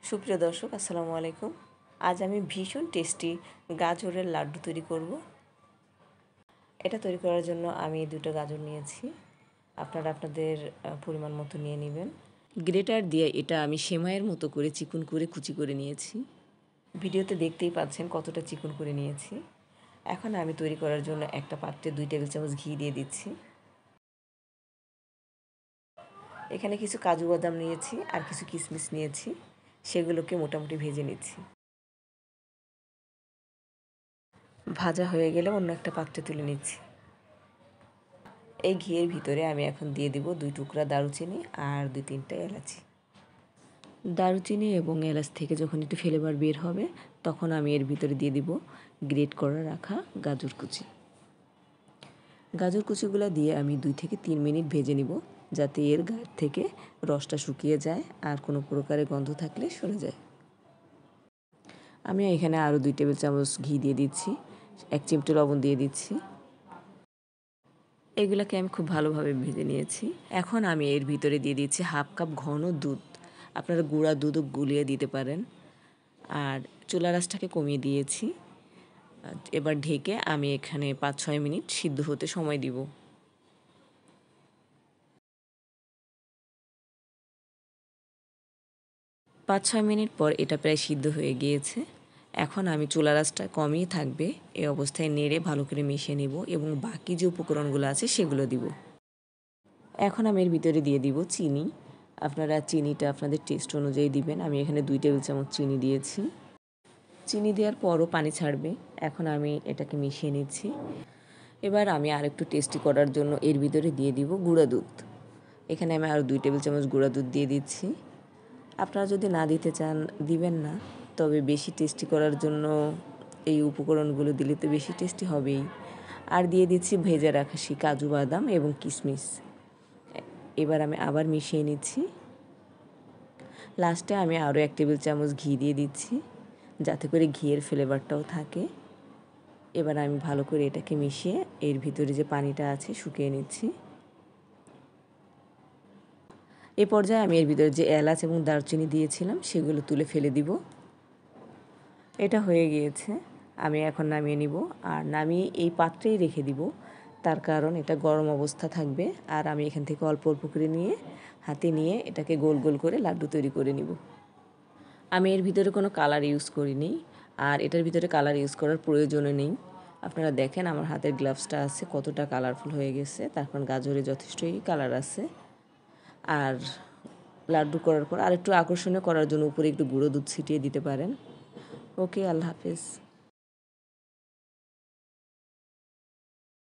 সুপ্রিয় দর্শক, আসসালামু আলাইকুম। আজ আমি ভীষণ টেস্টি গাজরের লাড্ডু তৈরি করব। এটা তৈরি করার জন্য আমি 2টা গাজর নিয়েছি। আপনারা আপনাদের পরিমাণ মতো নিয়ে নেবেন। গ্রেটার দিয়ে এটা আমি সেমাইয়ের মতো করে চিকন করে কুচি করে নিয়েছি। ভিডিওতে দেখতেই পাচ্ছেন কতটা চিকন করে নিয়েছি। এখন আমি তৈরি করার জন্য একটা পাত্রে 2 টেবিল চামচ ঘি দিয়ে দিচ্ছি। এখানে কিছু কাজু বাদাম নিয়েছি আর কিছু কিশমিশ নিয়েছি, সেগুলোকে মোটামুটি ভেজে নিচ্ছি। ভাজা হয়ে গেলে অন্য একটা পাত্রে তুলে নিচ্ছি। এই ঘিয়ের ভিতরে আমি এখন দিয়ে দিব 2 টুকরা দারুচিনি আর 2-3টা এলাচি। দারুচিনি এবং এলাচ থেকে যখন একটু ফ্লেভার বের হবে তখন আমি এর ভিতরে দিয়ে দিব গ্রেট করে রাখা গাজর কুচি। গাজর কুচিগুলো দিয়ে আমি 2 থেকে 3 মিনিট ভেজে নিব, যাতে এর গায়ের থেকে রসটা শুকিয়ে যায় আর কোনো প্রকারের গন্ধ থাকলে সরে যায়। আমি এখানে আরও 2 টেবিল চামচ ঘি দিয়ে দিচ্ছি, 1 চিমটি লবণ দিয়ে দিচ্ছি। এগুলোকে আমি খুব ভালোভাবে ভেজে নিয়েছি। এখন আমি এর ভিতরে দিয়ে দিচ্ছি হাফ কাপ ঘন দুধ। আপনারা গুঁড়া দুধও গুলিয়ে দিতে পারেন। আর চুলার আঁচটাকে কমিয়ে দিয়েছি। এবার ঢেকে আমি এখানে 5-6 মিনিট সিদ্ধ হতে সময় দিব। পাঁচ 6 মিনিট পর এটা প্রায় সিদ্ধ হয়ে গিয়েছে। এখন আমি চুলার আঁচটা কমিয়ে থাকবে, এই অবস্থায় নেড়ে ভালো করে মিশিয়ে নেব এবং বাকি যে উপকরণগুলো আছে সেগুলো দিব। এখন আমি এর ভিতরে দিয়ে দিব চিনি। আপনারা চিনিটা আপনাদের টেস্ট অনুযায়ী দিবেন। আমি এখানে 2 টেবিল চামচ চিনি দিয়েছি। চিনি দেওয়ার পরও পানি ছাড়বে। এখন আমি এটাকে মিশিয়ে নিচ্ছি। এবার আমি আরেকটু টেস্টি করার জন্য এর ভিতরে দিয়ে দিব গুঁড়া দুধ। এখানে আমি আরও 2 টেবিল চামচ গুঁড়া দুধ দিয়ে দিচ্ছি। আপনারা যদি না দিতে চান দিবেন না, তবে বেশি টেস্টি করার জন্য এই উপকরণগুলো দিলে তো বেশি টেস্টি হবেই। আর দিয়ে দিচ্ছি ভেজে রাখা সেই কাজু বাদাম এবং কিশমিশ। এবার আমি আবার মিশিয়ে নিচ্ছি। লাস্টে আমি আরও 1 টেবিল চামচ ঘি দিয়ে দিচ্ছি, যাতে করে ঘিয়ের ফ্লেভারটাও থাকে। এবার আমি ভালো করে এটাকে মিশিয়ে এর ভিতরে যে পানিটা আছে শুকিয়ে নিচ্ছি। এ পর্যায়ে আমি এর ভিতরে যে এলাচ এবং দারচিনি দিয়েছিলাম সেগুলো তুলে ফেলে দিব। এটা হয়ে গিয়েছে। আমি এখন নামিয়ে নিব, আর নামিয়ে এই পাত্রেই রেখে দিব। তার কারণ এটা গরম অবস্থা থাকবে, আর আমি এখান থেকে অল্প অল্প করে নিয়ে হাতে নিয়ে এটাকে গোল গোল করে লাড্ডু তৈরি করে নিব। আমি এর ভিতরে কোনো কালার ইউজ করিনি, আর এটার ভিতরে কালার ইউজ করার প্রয়োজনও নেই। আপনারা দেখেন আমার হাতের গ্লাভসটা আছে কতটা কালারফুল হয়ে গেছে, তার কারণ গাজরে যথেষ্টই কালার আছে। আর লাড্ডু করার পর আরেকটু আকর্ষণীয় করার জন্য উপরে একটু গুঁড়ো দুধ ছিটিয়ে দিতে পারেন। ওকে, আল্লাহ হাফেজ।